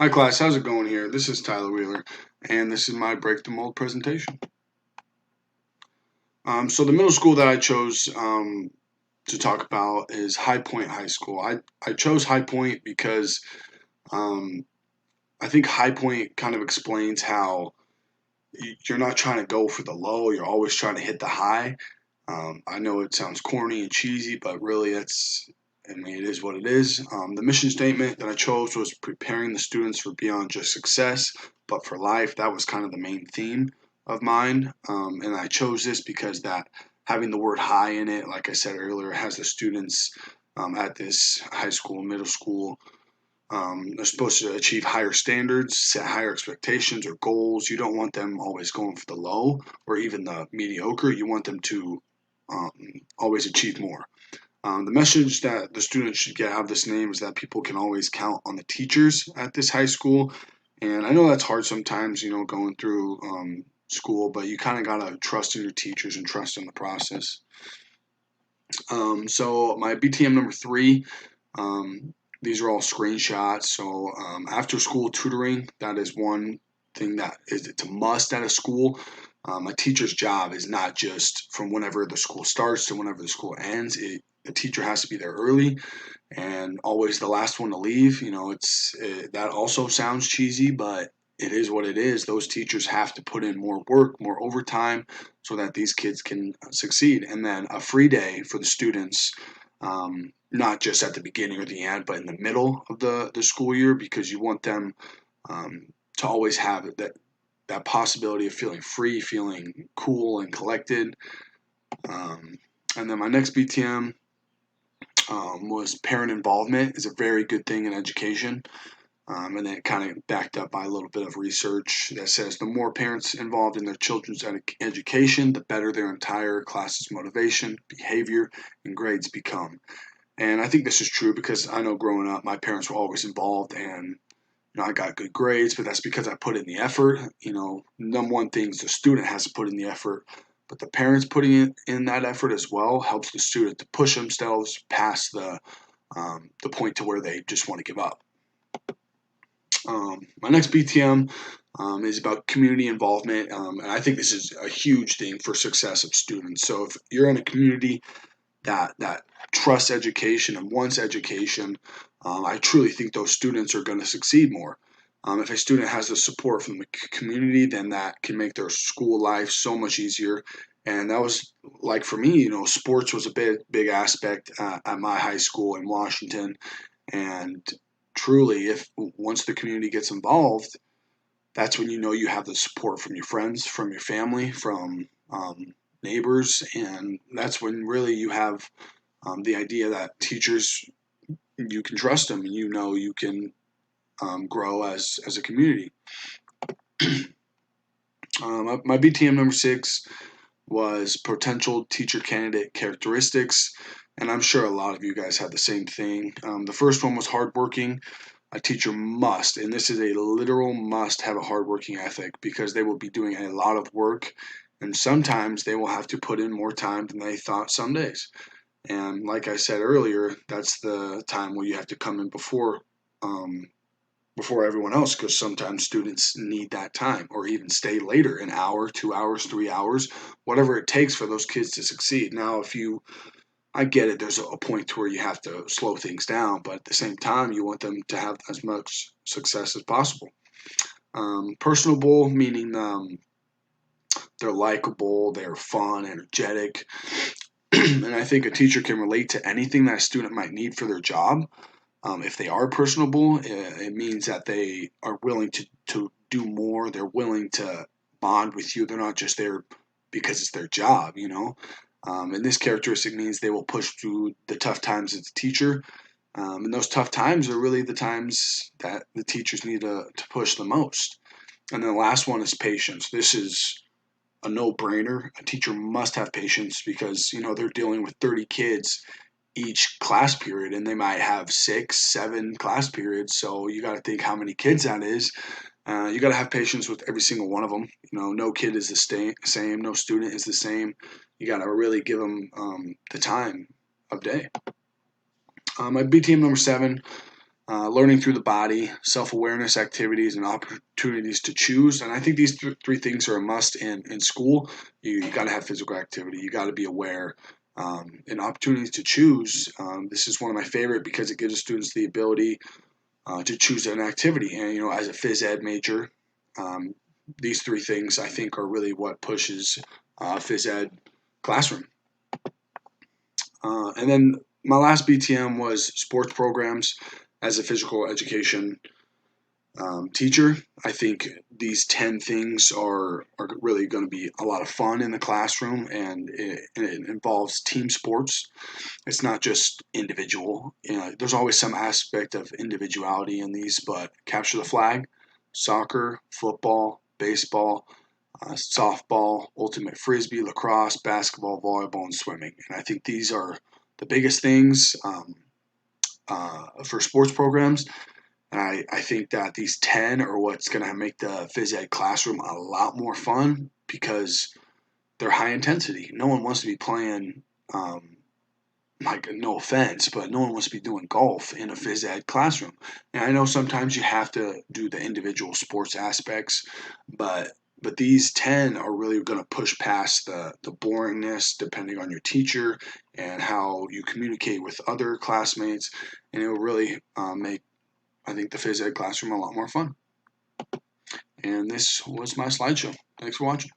Hi class, how's it going here? This is Tyler Wheeler, and this is my Break the Mold presentation. So the middle school that I chose to talk about is High Point High School. I chose High Point because um, I think High Point kind of explains how you're not trying to go for the low, you're always trying to hit the high. I know it sounds corny and cheesy, but really I mean, it is what it is. The mission statement that I chose was preparing the students for beyond just success, but for life. That was kind of the main theme of mine. And I chose this because that having the word high in it, like I said earlier, has the students at this high school, middle school, they're supposed to achieve higher standards, set higher expectations or goals. You don't want them always going for the low or even the mediocre. You want them to um, always achieve more. The message that the students should get out of this name is that people can always count on the teachers at this high school. And I know that's hard sometimes, going through school, but you kind of got to trust in your teachers and trust in the process. So my BTM number three, um, these are all screenshots. So after school tutoring, that is one thing that is it's a must at a school. A teacher's job is not just from whenever the school starts to whenever the school ends. The teacher has to be there early and always the last one to leave. That also sounds cheesy, but it is what it is. Those teachers have to put in more work, more overtime, so that these kids can succeed. And then a free day for the students, not just at the beginning or the end, but in the middle of the school year, because you want them to always have that possibility of feeling free, feeling cool and collected. Um, and then my next BTM was parent involvement is a very good thing in education. And then kind of backed up by a little bit of research that says the more parents involved in their children's education, the better their entire class's motivation, behavior, and grades become. And I think this is true because I know growing up, my parents were always involved and I got good grades, but that's because I put in the effort. Number one thing is the student has to put in the effort, but the parents putting in that effort as well helps the student to push themselves past the point to where they just want to give up. My next BTM is about community involvement, and I think this is a huge thing for success of students. So if you're in a community that trusts education and wants education, I truly think those students are going to succeed more. If a student has the support from the community, then that can make their school life so much easier. And that was like for me, sports was a big aspect at my high school in Washington. And truly, if once the community gets involved, that's when you have the support from your friends, from your family, from neighbors, and that's when really you have the idea that teachers, you can trust them and you can grow as a community. My BTM number six was potential teacher candidate characteristics, and I'm sure a lot of you guys had the same thing. The first one was hardworking. A teacher must, and this is a literal must, have a hardworking ethic because they will be doing a lot of work, and sometimes they will have to put in more time than they thought some days. And like I said earlier, that's the time where you have to come in um, before everyone else because sometimes students need that time or even stay later an hour, 2 hours, 3 hours, whatever it takes for those kids to succeed. Now, I get it, there's a point to where you have to slow things down, but at the same time, you want them to have as much success as possible. Personable, meaning they're likable, they're fun, energetic. And I think a teacher can relate to anything that a student might need for their job. If they are personable, it means that they are willing to do more. They're willing to bond with you. They're not just there because it's their job. And this characteristic means they will push through the tough times as a teacher. And those tough times are really the times that the teachers need to push the most. And then the last one is patience. This is a no-brainer. A teacher must have patience because they're dealing with 30 kids each class period, and they might have 6, 7 class periods. So you got to think how many kids that is. You got to have patience with every single one of them. No kid is the same. No student is the same. You got to really give them the time of day. My BTM number seven learning through the body, self-awareness activities, and opportunities to choose. And I think these three things are a must in school. You got to have physical activity. You got to be aware. And opportunities to choose. This is one of my favorite because it gives students the ability to choose an activity. And as a phys ed major, um, these three things I think are really what pushes phys ed classroom. And then my last BTM was sports programs. As a physical education teacher, I think these 10 things are really going to be a lot of fun in the classroom, and it involves team sports. It's not just individual. There's always some aspect of individuality in these, but capture the flag, soccer, football, baseball, softball, ultimate frisbee, lacrosse, basketball, volleyball, and swimming. And I think these are the biggest things for sports programs. And I think that these 10 are what's going to make the phys ed classroom a lot more fun because they're high intensity. No one wants to be playing, like, no offense, but no one wants to be doing golf in a phys ed classroom. And I know sometimes you have to do the individual sports aspects, but these 10 are really going to push past the boringness depending on your teacher and how you communicate with other classmates. And it will really make, I think, the phys ed classroom a lot more fun. And this was my slideshow. Thanks for watching.